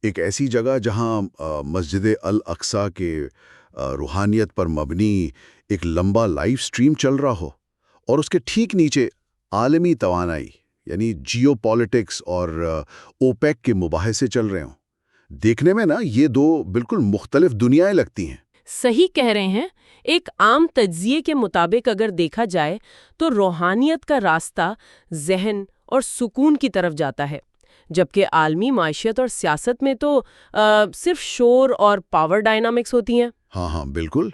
ایک ایسی جگہ جہاں مسجد الاقصی کے روحانیت پر مبنی ایک لمبا لائیو سٹریم چل رہا ہو، اور اس کے ٹھیک نیچے عالمی توانائی یعنی جیو پالیٹکس اور اوپیک کے مباحثے چل رہے ہوں۔ دیکھنے میں نا یہ دو بالکل مختلف دنیائیں لگتی ہیں۔ صحیح کہہ رہے ہیں۔ ایک عام تجزیے کے مطابق اگر دیکھا جائے تو روحانیت کا راستہ ذہن اور سکون کی طرف جاتا ہے، جبکہ عالمی معیشت اور سیاست میں تو صرف شور اور پاور ڈائنامکس ہوتی ہیں۔ ہاں ہاں بالکل،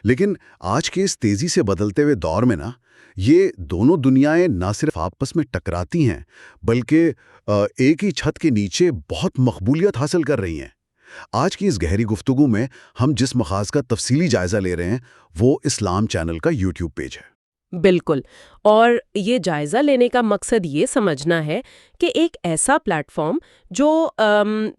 لیکن آج کے اس تیزی سے بدلتے ہوئے دور میں نا یہ دونوں دنیائیں نہ صرف آپس میں ٹکراتی ہیں بلکہ ایک ہی چھت کے نیچے بہت مقبولیت حاصل کر رہی ہیں۔ آج کی اس گہری گفتگو میں ہم جس مخاض کا تفصیلی جائزہ لے رہے ہیں وہ اسلام چینل کا یوٹیوب پیج ہے۔ بالکل، اور یہ جائزہ لینے کا مقصد یہ سمجھنا ہے کہ ایک ایسا پلیٹ فارم جو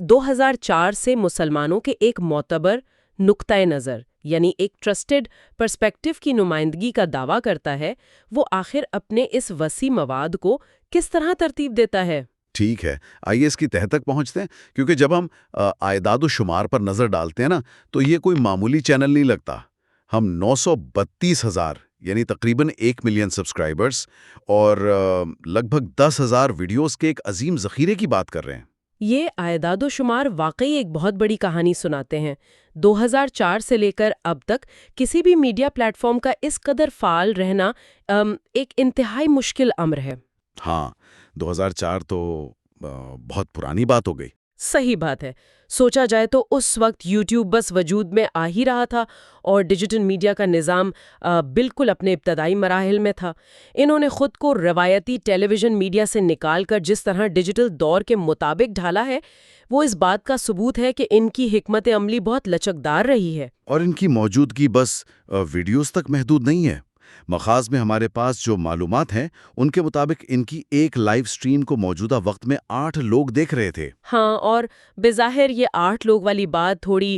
2004 سے مسلمانوں کے ایک معتبر نقطۂ نظر یعنی ایک ٹرسٹڈ پرسپیکٹو کی نمائندگی کا دعویٰ کرتا ہے، وہ آخر اپنے اس وسیع مواد کو کس طرح ترتیب دیتا ہے۔ ٹھیک ہے، آئیے اس کی تہہ تک پہنچتے ہیں، کیونکہ جب ہم اعداد و شمار پر نظر ڈالتے ہیں نا تو یہ کوئی معمولی چینل نہیں لگتا۔ ہم 932,000 یعنی تقریباً 1 ملین سبسکرائبرز اور لگ بھگ 10,000 ویڈیوز کے ایک عظیم ذخیرے کی بات کر رہے ہیں۔ یہ اعداد و شمار واقعی ایک بہت بڑی کہانی سناتے ہیں۔ 2004 سے لے کر اب تک کسی بھی میڈیا پلیٹ فارم کا اس قدر فعال رہنا ایک انتہائی مشکل امر ہے۔ ہاں، 2004 تو بہت پرانی بات ہو گئی۔ صحیح بات ہے۔ سوچا جائے تو اس وقت یوٹیوب بس وجود میں آ ہی رہا تھا اور ڈیجیٹل میڈیا کا نظام بالکل اپنے ابتدائی مراحل میں تھا۔ انہوں نے خود کو روایتی ٹیلی ویژن میڈیا سے نکال کر جس طرح ڈیجیٹل دور کے مطابق ڈھالا ہے، وہ اس بات کا ثبوت ہے کہ ان کی حکمت عملی بہت لچکدار رہی ہے۔ اور ان کی موجودگی بس ویڈیوز تک محدود نہیں ہے۔ مخاض میں ہمارے پاس جو معلومات ہیں ان کے مطابق ان کی ایک لائیو سٹریم کو موجودہ وقت میں 8 لوگ دیکھ رہے تھے۔ ہاں، اور بظاہر یہ 8 لوگ والی بات تھوڑی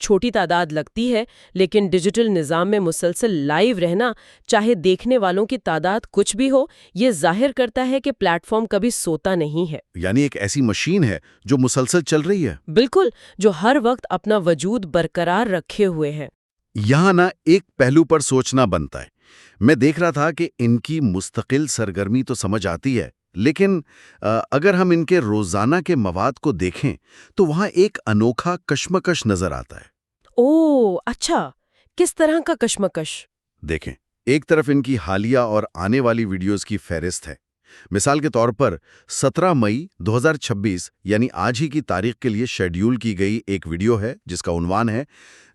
چھوٹی تعداد لگتی ہے، لیکن ڈیجیٹل نظام میں مسلسل لائیو رہنا، چاہے دیکھنے والوں کی تعداد کچھ بھی ہو، یہ ظاہر کرتا ہے کہ پلیٹ فارم کبھی سوتا نہیں ہے۔ یعنی ایک ایسی مشین ہے جو مسلسل چل رہی ہے۔ بالکل، جو ہر وقت اپنا وجود برقرار رکھے ہوئے ہے۔ یہاں نہ ایک پہلو پر سوچنا بنتا ہے۔ میں دیکھ رہا تھا کہ ان کی مستقل سرگرمی تو سمجھ آتی ہے، لیکن اگر ہم ان کے روزانہ کے مواد کو دیکھیں تو وہاں ایک انوکھا کشمکش نظر آتا ہے۔ اوہ اچھا، کس طرح کا کشمکش؟ دیکھیں، ایک طرف ان کی حالیہ اور آنے والی ویڈیوز کی فہرست ہے۔ مثال کے طور پر 17 مئی 2026 یعنی آج ہی کی تاریخ کے لیے شیڈیول کی گئی ایک ویڈیو ہے جس کا عنوان ہے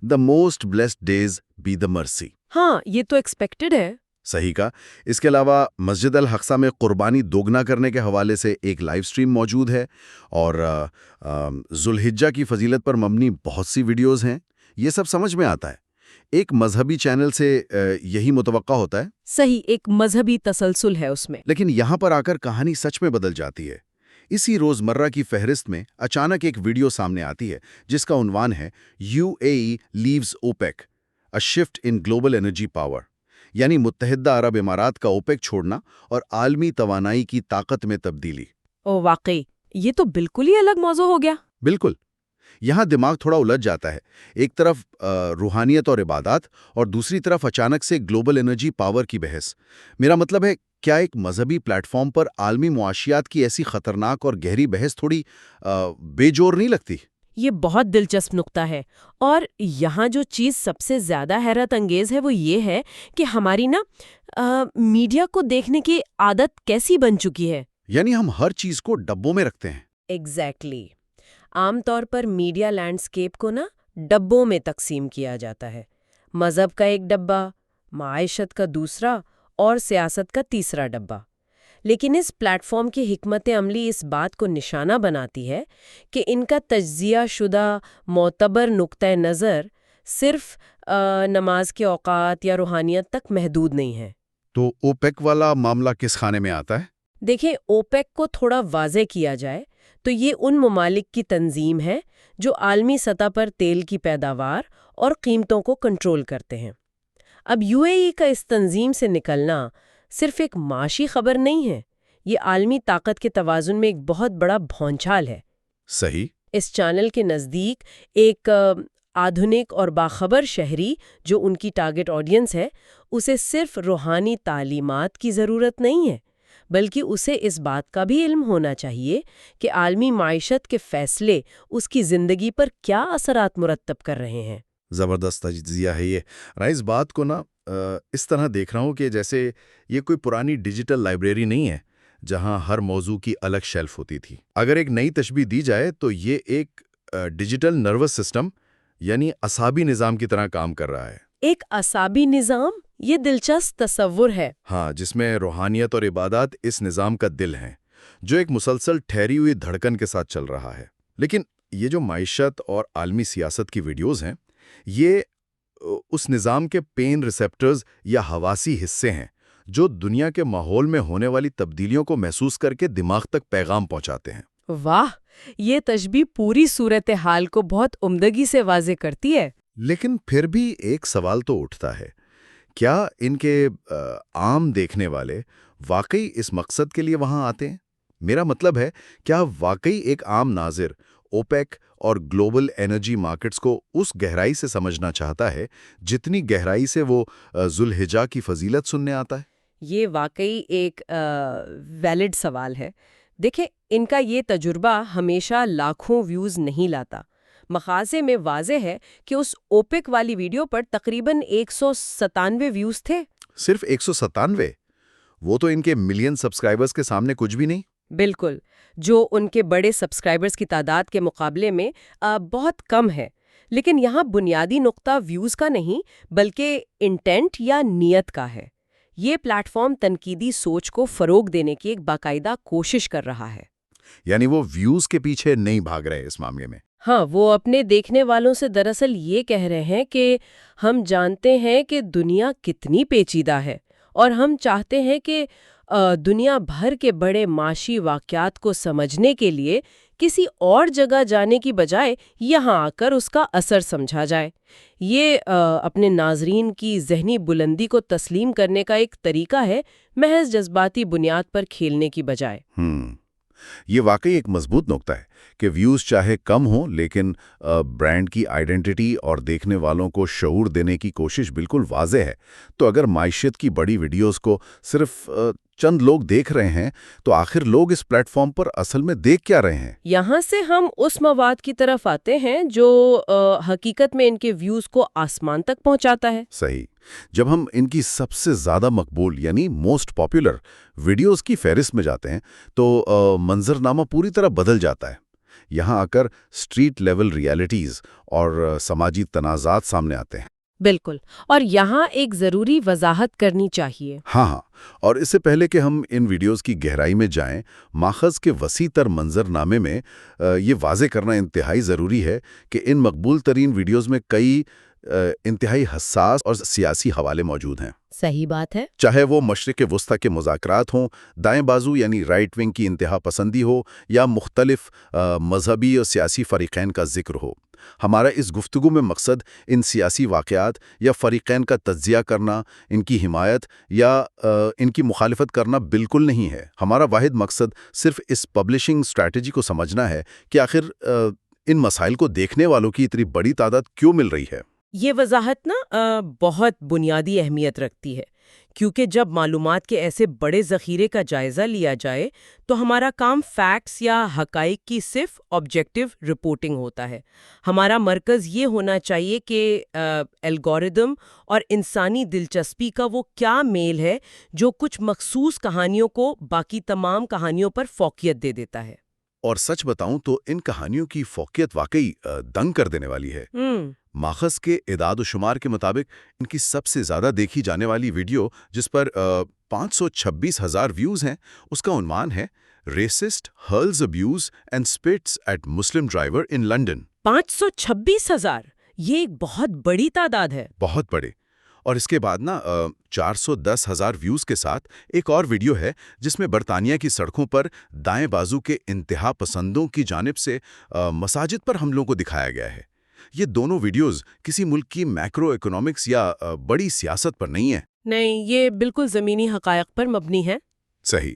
"The most blessed days be the mercy"۔ ہاں، یہ تو ایکسپیکٹڈ ہے۔ صحیح کا۔ اس کے علاوہ مسجد الاقصی میں قربانی دوگنا کرنے کے حوالے سے ایک لائیو سٹریم موجود ہے، اور ذوالحجہ کی فضیلت پر مبنی بہت سی ویڈیوز ہیں۔ یہ سب سمجھ میں آتا ہے، ایک مذہبی چینل سے یہی متوقع ہوتا ہے۔ صحیح، ایک مذہبی تسلسل ہے اس میں۔ لیکن یہاں پر آ کر کہانی سچ میں بدل جاتی ہے۔ اسی روزمرہ کی فہرست میں اچانک ایک ویڈیو سامنے آتی ہے جس کا عنوان ہے "UAE leaves OPEC: A shift in global energy power"، یعنی متحدہ عرب امارات کا اوپیک چھوڑنا اور عالمی توانائی کی طاقت میں تبدیلی۔ او واقعی، یہ تو بالکل ہی الگ موضوع ہو گیا۔ بالکل، یہاں دماغ تھوڑا الجھ جاتا ہے۔ ایک طرف روحانیت اور عبادات اور دوسری طرف اچانک سے گلوبل انرجی پاور کی بحث۔ میرا مطلب ہے، کیا ایک مذہبی پلیٹ فارم پر عالمی معاشیات کی ایسی خطرناک اور گہری بحث تھوڑی بے جور نہیں لگتی؟ یہ بہت دلچسپ نقطہ ہے، اور یہاں جو چیز سب سے زیادہ حیرت انگیز ہے وہ یہ ہے کہ ہماری میڈیا کو دیکھنے کی عادت کیسی بن چکی ہے۔ یعنی ہم ہر چیز کو ڈبوں میں رکھتے ہیں۔ ایگزیکٹلی۔ عام طور پر میڈیا لینڈسکیپ کو ڈبوں میں تقسیم کیا جاتا ہے۔ مذہب کا ایک ڈبہ، معیشت کا دوسرا، اور سیاست کا تیسرا ڈبہ۔ لیکن اس پلیٹ فارم کی حکمت عملی اس بات کو نشانہ بناتی ہے کہ ان کا تجزیہ شدہ معتبر نقطۂ نظر صرف نماز کے اوقات یا روحانیت تک محدود نہیں ہے۔ تو اوپیک والا معاملہ کس خانے میں آتا ہے؟ دیکھیں، اوپیک کو تھوڑا واضح کیا جائے تو یہ ان ممالک کی تنظیم ہے جو عالمی سطح پر تیل کی پیداوار اور قیمتوں کو کنٹرول کرتے ہیں۔ اب UAE کا اس تنظیم سے نکلنا صرف ایک معاشی خبر نہیں ہے، یہ عالمی طاقت کے توازن میں ایک بہت بڑا بھونچال ہے۔ صحیح۔ اس چینل کے نزدیک ایک آدھنک اور باخبر شہری جو ان کی ٹارگٹ آڈینس ہے، اسے صرف روحانی تعلیمات کی ضرورت نہیں ہے، بلکہ اسے اس بات کا بھی علم ہونا چاہیے کہ عالمی معیشت کے فیصلے اس کی زندگی پر کیا اثرات مرتب کر رہے ہیں۔ زبردست تجزیہ ہے یہ۔ رائز بات کو نا اس طرح دیکھ رہا ہوں کہ جیسے یہ کوئی پرانی ڈیجیٹل لائبریری نہیں ہے جہاں ہر موضوع کی الگ شیلف ہوتی تھی۔ اگر ایک نئی تشبیہ دی جائے تو یہ ایک ڈیجیٹل نروس سسٹم یعنی اعصابی نظام کی طرح کام کر رہا ہے۔ ایک اعصابی نظام، یہ دلچسپ تصور ہے۔ ہاں، جس میں روحانیت اور عبادات اس نظام کا دل ہیں، جو ایک مسلسل ٹھہری ہوئی دھڑکن کے ساتھ چل رہا ہے۔ لیکن یہ جو معیشت اور عالمی سیاست کی ویڈیوز ہیں، یہ اس نظام کے پین ریسیپٹرز یا حواسی حصے ہیں جو دنیا کے ماحول میں ہونے والی تبدیلیوں کو محسوس کر کے دماغ تک پیغام پہنچاتے ہیں۔ واہ، یہ تشبیہ پوری صورتحال کو بہت عمدگی سے واضح کرتی ہے۔ لیکن پھر بھی ایک سوال تو اٹھتا ہے، کیا ان کے عام دیکھنے والے واقعی اس مقصد کے لیے وہاں آتے ہیں؟ میرا مطلب ہے، کیا واقعی ایک عام ناظر اوپیک اور گلوبل انرجی مارکیٹس کو اس گہرائی سے سمجھنا چاہتا ہے جتنی گہرائی سے وہ ذوالحجہ کی فضیلت سننے آتا ہے؟ یہ واقعی ایک ویلڈ سوال ہے۔ دیکھیں، ان کا یہ تجربہ ہمیشہ لاکھوں ویوز نہیں لاتا۔ مقاصے میں واضح ہے کہ اس اوپیک والی ویڈیو پر تقریباً 197 ویوز تھے۔ صرف 197؟ وہ تو ان کے ملین سبسکرائبرز کے سامنے کچھ بھی نہیں۔ بالکل، جو ان کے بڑے سبسکرائبرز کی تعداد کے مقابلے میں بہت کم ہے۔ لیکن یہاں بنیادی نقطہ ویوز کا نہیں بلکہ انٹینٹ یا نیت کا ہے۔ یہ پلیٹ فارم تنقیدی سوچ کو فروغ دینے کی ایک باقاعدہ کوشش کر رہا ہے۔ یعنی وہ ویوز کے پیچھے نہیں بھاگ رہے اس معاملے میں۔ ہاں، وہ اپنے دیکھنے والوں سے دراصل یہ کہہ رہے ہیں کہ ہم جانتے ہیں کہ دنیا کتنی پیچیدہ ہے اور ہم چاہتے ہیں کہ دنیا بھر کے بڑے معاشی واقعات کو سمجھنے کے لیے کسی اور جگہ جانے کی بجائے یہاں آ کر اس کا اثر سمجھا جائے۔ یہ اپنے ناظرین کی ذہنی بلندی کو تسلیم کرنے کا ایک طریقہ ہے، محض جذباتی بنیاد پر کھیلنے کی بجائے۔ یہ واقعی ایک مضبوط نقطہ ہے کہ ویوز چاہے کم ہوں لیکن برانڈ کی آئیڈینٹی اور دیکھنے والوں کو شعور دینے کی کوشش بالکل واضح ہے۔ تو اگر معیشت کی بڑی ویڈیوز کو صرف چند لوگ دیکھ رہے ہیں تو آخر لوگ اس پلیٹ فارم پر اصل میں دیکھ کیا رہے ہیں؟ یہاں سے ہم اس مواد کی طرف آتے ہیں جو حقیقت میں ان کے ویوز کو آسمان تک پہنچاتا ہے۔ صحیح۔ جب ہم ان کی سب سے زیادہ مقبول یعنی موسٹ پاپولر ویڈیوز کی فہرست میں جاتے ہیں تو منظرنامہ پوری طرح بدل جاتا ہے۔ یہاں آ کر اسٹریٹ لیول ریالٹیز اور سماجی تنازعات سامنے آتے ہیں۔ بالکل، اور یہاں ایک ضروری وضاحت کرنی چاہیے۔ ہاں، اور اس سے پہلے کہ ہم ان ویڈیوز کی گہرائی میں جائیں، ماخذ کے وسیع تر منظرنامے میں یہ واضح کرنا انتہائی ضروری ہے کہ ان مقبول ترین ویڈیوز میں کئی انتہائی حساس اور سیاسی حوالے موجود ہیں۔ صحیح بات ہے۔ چاہے وہ مشرق وسطی کے مذاکرات ہوں، دائیں بازو یعنی رائٹ ونگ کی انتہا پسندی ہو، یا مختلف مذہبی اور سیاسی فریقین کا ذکر ہو، ہمارا اس گفتگو میں مقصد ان سیاسی واقعات یا فریقین کا تجزیہ کرنا، ان کی حمایت یا ان کی مخالفت کرنا بالکل نہیں ہے۔ ہمارا واحد مقصد صرف اس پبلشنگ اسٹریٹجی کو سمجھنا ہے کہ آخر ان مسائل کو دیکھنے والوں کی اتنی بڑی تعداد کیوں مل رہی ہے۔ یہ وضاحت نا بہت بنیادی اہمیت رکھتی ہے، کیونکہ جب معلومات کے ایسے بڑے ذخیرے کا جائزہ لیا جائے تو ہمارا کام فیکٹس یا حقائق کی صرف آبجیکٹیو رپورٹنگ ہوتا ہے۔ ہمارا مرکز یہ ہونا چاہیے کہ الگورتھم اور انسانی دلچسپی کا وہ کیا میل ہے جو کچھ مخصوص کہانیوں کو باقی تمام کہانیوں پر فوقیت دے دیتا ہے۔ اور سچ بتاؤں تو ان کہانیوں کی فوقیت واقعی دنگ کر دینے والی ہے۔ ماخذ کے اعداد و شمار کے مطابق ان کی سب سے زیادہ دیکھی جانے والی ویڈیو جس پر 526,000 ویوز ہیں، اس کا عنوان ہے racist hurls abuse and spits at Muslim driver in London. 526,000، یہ ایک بہت بڑی تعداد ہے۔ بہت بڑے۔ اور اس کے بعد 410,000 ویوز کے ساتھ ایک اور ویڈیو ہے جس میں برطانیہ کی سڑکوں پر دائیں بازو کے انتہا پسندوں کی جانب سے مساجد پر حملوں کو دکھایا گیا ہے۔ یہ دونوں ویڈیوز کسی ملک کی میکرو اکنامکس یا بڑی سیاست پر نہیں ہیں۔ نہیں، یہ بالکل زمینی حقائق پر مبنی ہے۔ صحیح۔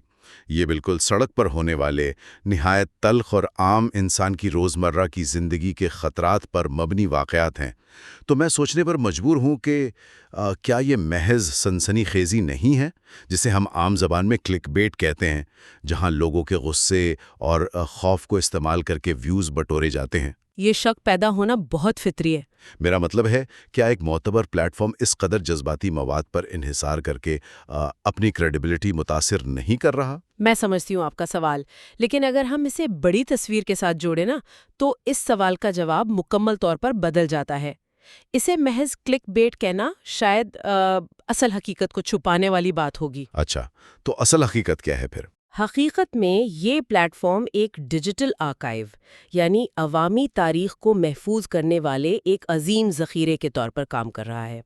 یہ بالکل سڑک پر ہونے والے نہایت تلخ اور عام انسان کی روزمرہ کی زندگی کے خطرات پر مبنی واقعات ہیں۔ تو میں سوچنے پر مجبور ہوں کہ کیا یہ محض سنسنی خیزی نہیں ہے، جسے ہم عام زبان میں کلک بیٹ کہتے ہیں، جہاں لوگوں کے غصے اور خوف کو استعمال کر کے ویوز بٹورے جاتے ہیں؟ یہ شک پیدا ہونا بہت فطری ہے۔ میرا مطلب ہے، کیا ایک معتبر پلیٹ فارم اس قدر جذباتی مواد پر انحصار کر کے اپنی کریڈیبلٹی متاثر نہیں کر رہا؟ میں سمجھتی ہوں آپ کا سوال، لیکن اگر ہم اسے بڑی تصویر کے ساتھ جوڑیں نا تو اس سوال کا جواب مکمل طور پر بدل جاتا ہے۔ اسے محض کلک بیٹ کہنا شاید اصل حقیقت کو چھپانے والی بات ہوگی۔ اچھا، تو اصل حقیقت کیا ہے پھر؟ حقیقت میں یہ پلیٹ فارم ایک ڈیجیٹل آرکائیو یعنی عوامی تاریخ کو محفوظ کرنے والے ایک عظیم ذخیرے کے طور پر کام کر رہا ہے۔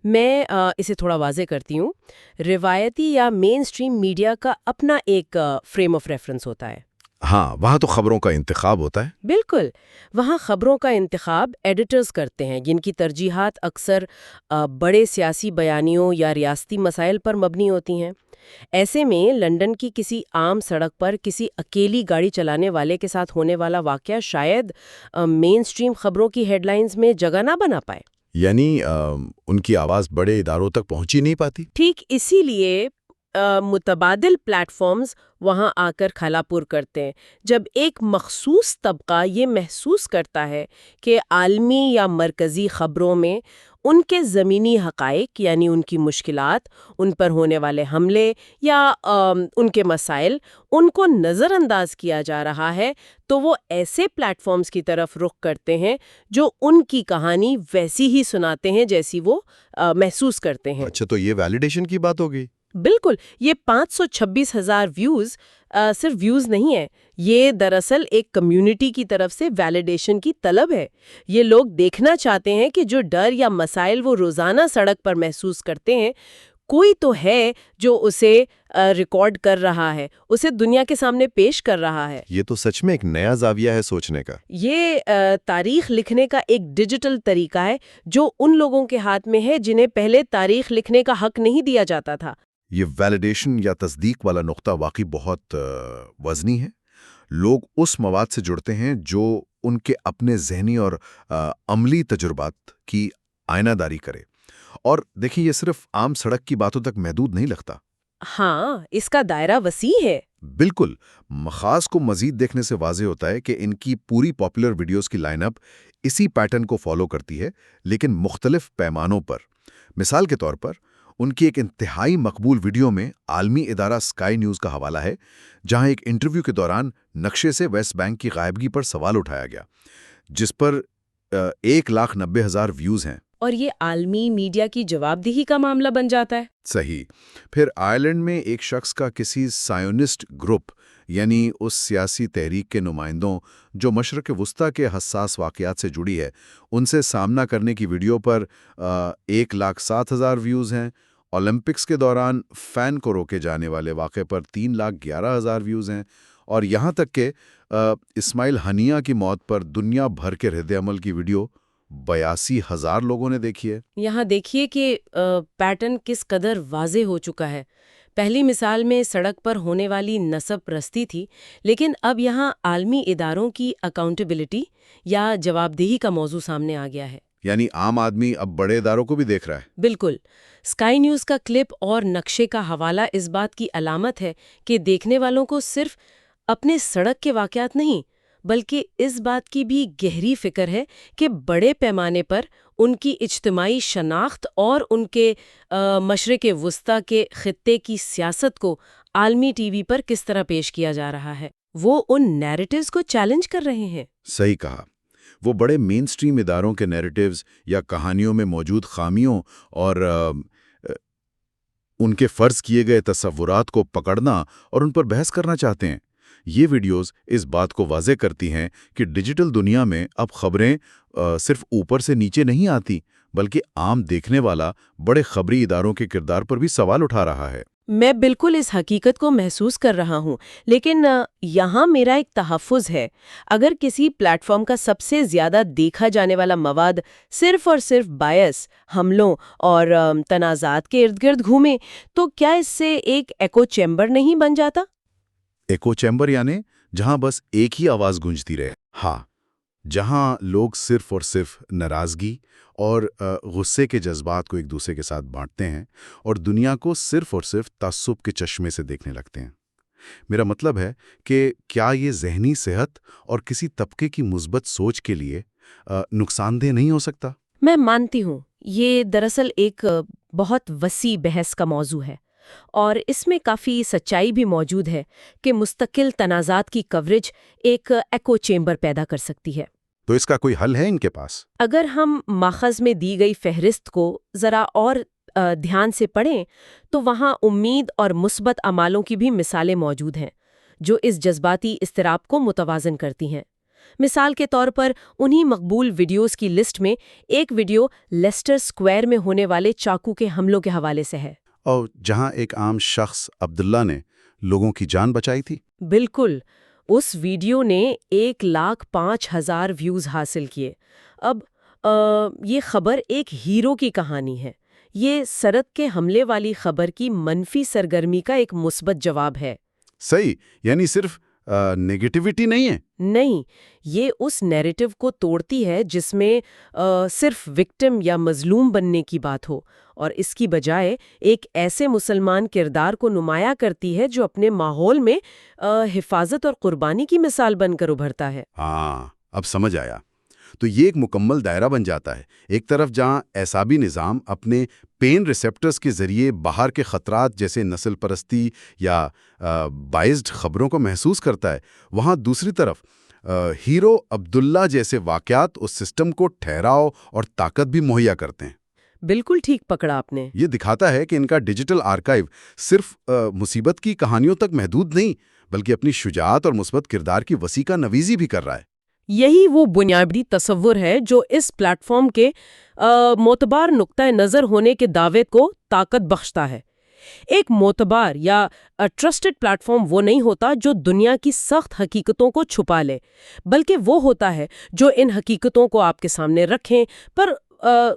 میں اسے تھوڑا واضح کرتی ہوں۔ روایتی یا مین سٹریم میڈیا کا اپنا ایک فریم آف ریفرنس ہوتا ہے۔ ہاں، وہاں تو خبروں کا انتخاب ہوتا ہے۔ بالکل، وہاں خبروں کا انتخاب ایڈیٹرز کرتے ہیں، جن کی ترجیحات اکثر بڑے سیاسی بیانیوں یا ریاستی مسائل پر مبنی ہوتی ہیں۔ ایسے میں لندن کی کسی عام سڑک پر کسی اکیلی گاڑی چلانے والے کے ساتھ ہونے والا واقعہ شاید مین سٹریم خبروں کی ہیڈ لائنز میں جگہ نہ بنا پائے۔ یعنی ان کی آواز بڑے اداروں تک پہنچی نہیں پاتی؟ ٹھیک اسی لیے متبادل پلیٹ فارمز وہاں آ کر کھلا پور کرتے ہیں۔ جب ایک مخصوص طبقہ یہ محسوس کرتا ہے کہ عالمی یا مرکزی خبروں میں ان کے زمینی حقائق یعنی ان کی مشکلات، ان پر ہونے والے حملے یا ان کے مسائل ان کو نظر انداز کیا جا رہا ہے، تو وہ ایسے پلیٹ فارمز کی طرف رخ کرتے ہیں جو ان کی کہانی ویسی ہی سناتے ہیں جیسی وہ محسوس کرتے ہیں۔ اچھا، تو یہ ویلیڈیشن کی بات ہوگی؟ بالکل، یہ 526,000 ویوز صرف ویوز نہیں ہے، یہ دراصل ایک کمیونٹی کی طرف سے ویلیڈیشن کی طلب ہے۔ یہ لوگ دیکھنا چاہتے ہیں کہ جو ڈر یا مسائل وہ روزانہ سڑک پر محسوس کرتے ہیں، کوئی تو ہے جو اسے ریکارڈ کر رہا ہے، اسے دنیا کے سامنے پیش کر رہا ہے۔ یہ تو سچ میں ایک نیا زاویہ ہے سوچنے کا۔ یہ تاریخ لکھنے کا ایک ڈیجیٹل طریقہ ہے جو ان لوگوں کے ہاتھ میں ہے جنہیں پہلے تاریخ لکھنے کا حق نہیں دیا جاتا تھا۔ یہ ویلیڈیشن یا تصدیق والا نقطہ واقعی بہت وزنی ہے۔ لوگ اس مواد سے جڑتے ہیں جو ان کے اپنے ذہنی اور عملی تجربات کی آئینہ داری کرے۔ اور دیکھیں، یہ صرف عام سڑک کی باتوں تک محدود نہیں لگتا۔ ہاں، اس کا دائرہ وسیع ہے۔ بالکل، مخاص کو مزید دیکھنے سے واضح ہوتا ہے کہ ان کی پوری پاپولر ویڈیوز کی لائن اپ اسی پیٹرن کو فالو کرتی ہے، لیکن مختلف پیمانوں پر۔ مثال کے طور پر، ان کی ایک انتہائی مقبول ویڈیو میں عالمی ادارہ اسکائی نیوز کا حوالہ ہے، جہاں ایک انٹرویو کے دوران نقشے سے ویسٹ بینک کی غائبگی پر سوال اٹھایا گیا، جس پر 1,90,000 ویوز ہیں۔ اور یہ عالمی میڈیا کی جواب دہی کا معاملہ بن جاتا ہے۔ صحیح۔ پھر آئرلینڈ میں ایک شخص کا کسی سائونسٹ گروپ یعنی اس سیاسی تحریک کے نمائندوں جو مشرق وسطیٰ کے حساس واقعات سے جڑی ہے، ان سے سامنا کرنے کی ویڈیو پر 1,07,000 ویوز ہیں۔ اولمپکس کے دوران فین کو روکے جانے والے واقعے پر 3,11,000 ویوز ہیں، اور یہاں تک کہ اسماعیل ہنیہ کی موت پر دنیا بھر کے رد عمل کی ویڈیو 82,000 لوگوں نے دیکھی ہے۔ یہاں دیکھیے کہ پیٹرن کس قدر واضح ہو چکا ہے۔ پہلی مثال میں سڑک پر ہونے والی نسب پرستی تھی، لیکن اب یہاں عالمی اداروں کی اکاؤنٹیبلٹی یا جواب دہی کا موضوع سامنے آ گیا ہے۔ یعنی عام آدمی اب بڑے اداروں کو بھی دیکھ رہا ہے۔ بالکل، اسکائی نیوز کا کلپ اور نقشے کا حوالہ اس بات کی علامت ہے کہ دیکھنے والوں کو صرف اپنے سڑک کے واقعات نہیں، بلکہ اس بات کی بھی گہری فکر ہے کہ بڑے پیمانے پر ان کی اجتماعی شناخت اور ان کے مشرق وسطیٰ کے خطے کی سیاست کو عالمی ٹی وی پر کس طرح پیش کیا جا رہا ہے۔ وہ ان نیریٹیوز کو چیلنج کر رہے ہیں۔ صحیح کہا۔ وہ بڑے مین سٹریم اداروں کے نیریٹیوز یا کہانیوں میں موجود خامیوں اور ان کے فرض کیے گئے تصورات کو پکڑنا اور ان پر بحث کرنا چاہتے ہیں۔ یہ ویڈیوز اس بات کو واضح کرتی ہیں کہ ڈیجیٹل دنیا میں اب خبریں صرف اوپر سے نیچے نہیں آتی، بلکہ عام دیکھنے والا بڑے خبری اداروں کے کردار پر بھی سوال اٹھا رہا ہے۔ میں بالکل اس حقیقت کو محسوس کر رہا ہوں، لیکن یہاں میرا ایک تحفظ ہے۔ اگر کسی پلیٹ فارم کا سب سے زیادہ دیکھا جانے والا مواد صرف اور صرف بائس، حملوں اور تنازعات کے ارد گرد گھومے، تو کیا اس سے ایک ایکو چیمبر نہیں بن جاتا؟ ایکو چیمبر یعنی جہاں بس ایک ہی آواز گونجتی رہے۔ ہاں، جہاں لوگ صرف اور صرف ناراضگی اور غصے کے جذبات کو ایک دوسرے کے ساتھ بانٹتے ہیں اور دنیا کو صرف اور صرف تعصب کے چشمے سے دیکھنے لگتے ہیں۔ میرا مطلب ہے کہ کیا یہ ذہنی صحت اور کسی طبقے کی مثبت سوچ کے لیے نقصان دہ نہیں ہو سکتا؟ میں مانتی ہوں یہ دراصل ایک بہت وسیع بحث کا موضوع ہے، اور اس میں کافی سچائی بھی موجود ہے کہ مستقل تنازعات کی کوریج ایک ایکو چیمبر پیدا کر سکتی ہے۔ تو اس کا کوئی حل ہے ان کے پاس؟ اگر ہم ماخذ میں دی گئی فہرست کو ذرا اور دھیان سے پڑھیں تو وہاں امید اور مثبت اعمالوں کی بھی مثالیں موجود ہیں جو اس جذباتی اضطراب کو متوازن کرتی ہیں۔ مثال کے طور پر انہی مقبول ویڈیوز کی لسٹ میں ایک ویڈیو لیسٹر سکوائر میں ہونے والے چاقو کے حملوں کے حوالے سے ہے، اور جہاں ایک عام شخص عبداللہ نے لوگوں کی جان بچائی تھی۔ بالکل، اس ویڈیو نے 1,05,000 ویوز حاصل کیے۔ اب یہ خبر ایک ہیرو کی کہانی ہے، یہ سرد کے حملے والی خبر کی منفی سرگرمی کا ایک مثبت جواب ہے۔ صحیح، یعنی صرف نیگیٹیوٹی نہیں ہے۔ نہیں، یہ اس نیریٹو کو توڑتی ہے جس میں صرف وکٹم یا مظلوم بننے کی بات ہو، اور اس کی بجائے ایک ایسے مسلمان کردار کو نمایاں کرتی ہے جو اپنے ماحول میں حفاظت اور قربانی کی مثال بن کر ابھرتا ہے۔ ہاں، اب سمجھ آیا۔ تو یہ ایک مکمل دائرہ بن جاتا ہے۔ ایک طرف جہاں اعصابی نظام اپنے پین ریسپٹرز کے ذریعے باہر کے خطرات جیسے نسل پرستی یا بائزڈ خبروں کو محسوس کرتا ہے، وہاں دوسری طرف ہیرو عبداللہ جیسے واقعات اس سسٹم کو ٹھہراؤ اور طاقت بھی مہیا کرتے ہیں۔ بالکل ٹھیک پکڑا آپ نے۔ یہ دکھاتا ہے کہ ان کا ڈیجیٹل آرکائیو صرف مصیبت کی کہانیوں تک محدود نہیں، بلکہ اپنی شجاعت اور مثبت کردار کی وسیع کا نویزی بھی کر رہا ہے۔ یہی وہ بنیادی تصور ہے جو اس پلیٹ فارم کے معتبر نقطۂ نظر ہونے کے دعوے کو طاقت بخشتا ہے۔ ایک معتبر یا ٹرسٹڈ پلیٹ فارم وہ نہیں ہوتا جو دنیا کی سخت حقیقتوں کو چھپا لے، بلکہ وہ ہوتا ہے جو ان حقیقتوں کو آپ کے سامنے رکھیں پر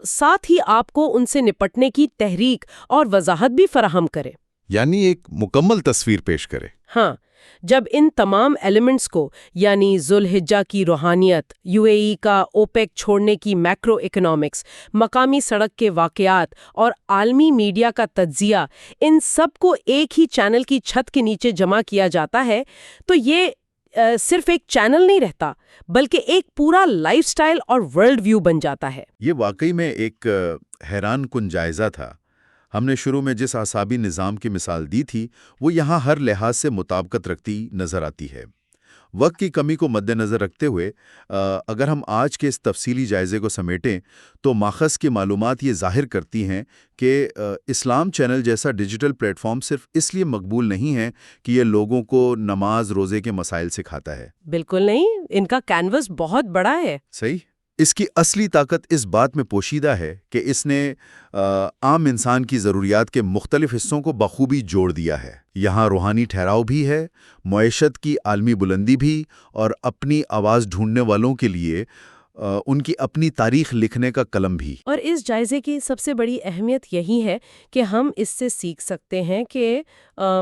ساتھ ہی آپ کو ان سے نپٹنے کی تحریک اور وضاحت بھی فراہم کرے، یعنی ایک مکمل تصویر پیش کرے۔ ہاں، جب ان تمام ایلیمنٹس کو یعنی ذوالحجہ کی روحانیت، UAE کا اوپیک چھوڑنے کی میکرو اکنامکس، مقامی سڑک کے واقعات اور عالمی میڈیا کا تجزیہ، ان سب کو ایک ہی چینل کی چھت کے نیچے جمع کیا جاتا ہے تو یہ صرف ایک چینل نہیں رہتا بلکہ ایک پورا لائف سٹائل اور ورلڈ ویو بن جاتا ہے۔ یہ واقعی میں ایک حیران کن جائزہ تھا۔ ہم نے شروع میں جس اعصابی نظام کی مثال دی تھی وہ یہاں ہر لحاظ سے مطابقت رکھتی نظر آتی ہے۔ وقت کی کمی کو مد نظر رکھتے ہوئے اگر ہم آج کے اس تفصیلی جائزے کو سمیٹیں تو ماخذ کی معلومات یہ ظاہر کرتی ہیں کہ اسلام چینل جیسا ڈیجیٹل پلیٹ فارم صرف اس لیے مقبول نہیں ہے کہ یہ لوگوں کو نماز روزے کے مسائل سکھاتا ہے۔ بالکل نہیں، ان کا کینوس بہت بڑا ہے۔ صحیح۔ اس کی اصلی طاقت اس بات میں پوشیدہ ہے کہ اس نے عام انسان کی ضروریات کے مختلف حصوں کو بخوبی جوڑ دیا ہے۔ یہاں روحانی ٹھہراؤ بھی ہے، معیشت کی عالمی بلندی بھی، اور اپنی آواز ڈھونڈنے والوں کے لیے ان کی اپنی تاریخ لکھنے کا قلم بھی۔ اور اس جائزے کی سب سے بڑی اہمیت یہی ہے کہ ہم اس سے سیکھ سکتے ہیں کہ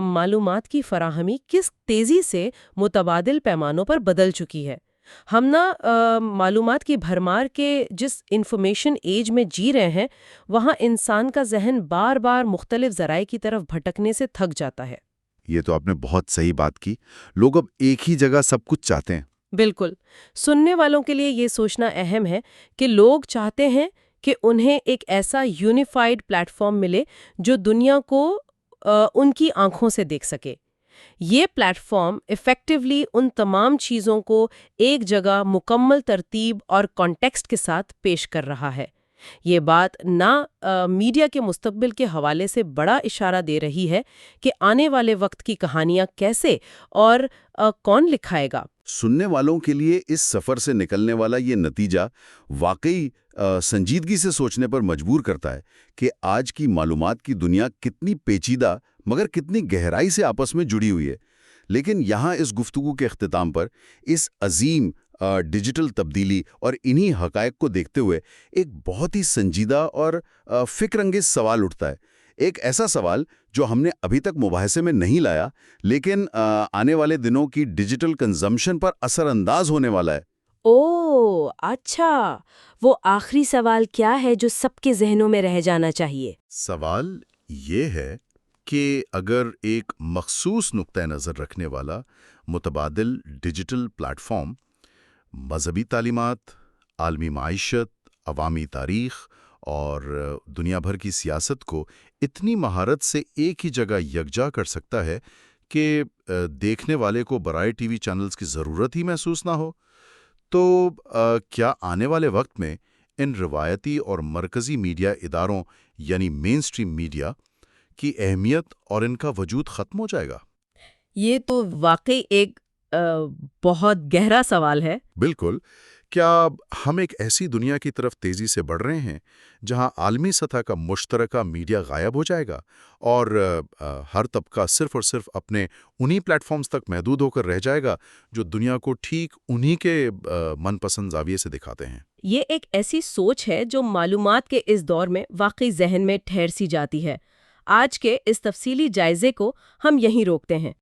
معلومات کی فراہمی کس تیزی سے متبادل پیمانوں پر بدل چکی ہے۔ ہم معلومات کی بھرمار کے جس انفارمیشن ایج میں جی رہے ہیں وہاں انسان کا ذہن بار بار مختلف ذرائع کی طرف بھٹکنے سے تھک جاتا ہے۔ یہ تو آپ نے بہت صحیح بات کی۔ لوگ اب ایک ہی جگہ سب کچھ چاہتے ہیں۔ بالکل، سننے والوں کے لیے یہ سوچنا اہم ہے کہ لوگ چاہتے ہیں کہ انہیں ایک ایسا یونیفائیڈ پلیٹ فارم ملے جو دنیا کو ان کی آنکھوں سے دیکھ سکے۔ یہ پلیٹ فارم ایفیکٹولی ان تمام چیزوں کو ایک جگہ مکمل ترتیب اور کانٹیکسٹ کے ساتھ پیش کر رہا ہے۔ یہ بات نہ میڈیا کے مستقبل کے حوالے سے بڑا اشارہ دے رہی ہے کہ آنے والے وقت کی کہانیاں کیسے اور کون لکھائے گا۔ سننے والوں کے لیے اس سفر سے نکلنے والا یہ نتیجہ واقعی سنجیدگی سے سوچنے پر مجبور کرتا ہے کہ آج کی معلومات کی دنیا کتنی پیچیدہ مگر کتنی گہرائی سے آپس میں جڑی ہوئی ہے۔ لیکن یہاں اس گفتگو کے اختتام پر اس عظیم ڈیجیٹل تبدیلی اور انہی حقائق کو دیکھتے ہوئے ایک بہت ہی سنجیدہ اور فکر انگیز سوال اٹھتا ہے۔ ایک ایسا سوال جو ہم نے ابھی تک مباحثے میں نہیں لایا لیکن آنے والے دنوں کی ڈیجیٹل کنزمپشن پر اثر انداز ہونے والا ہے۔ او اچھا، وہ آخری سوال کیا ہے جو سب کے ذہنوں میں رہ جانا چاہیے؟ سوال یہ ہے کہ اگر ایک مخصوص نقطہ نظر رکھنے والا متبادل ڈیجیٹل پلیٹ فارم مذہبی تعلیمات، عالمی معیشت، عوامی تاریخ اور دنیا بھر کی سیاست کو اتنی مہارت سے ایک ہی جگہ یکجا کر سکتا ہے کہ دیکھنے والے کو برائے ٹی وی چینلز کی ضرورت ہی محسوس نہ ہو، تو کیا آنے والے وقت میں ان روایتی اور مرکزی میڈیا اداروں یعنی مین سٹریم میڈیا کی اہمیت اور ان کا وجود ختم ہو جائے گا؟ یہ تو واقعی ایک بہت گہرا سوال ہے۔ بالکل۔ کیا ہم ایک ایسی دنیا کی طرف تیزی سے بڑھ رہے ہیں جہاں عالمی سطح کا مشترکہ میڈیا غائب ہو جائے گا اور ہر طبقہ صرف اور صرف اپنے انہی پلیٹ فارمز تک محدود ہو کر رہ جائے گا جو دنیا کو ٹھیک انہی کے من پسند زاویے سے دکھاتے ہیں؟ یہ ایک ایسی سوچ ہے جو معلومات کے اس دور میں واقعی ذہن میں ٹھہر سی جاتی ہے۔ آج کے اس تفصیلی جائزے کو ہم یہیں روکتے ہیں۔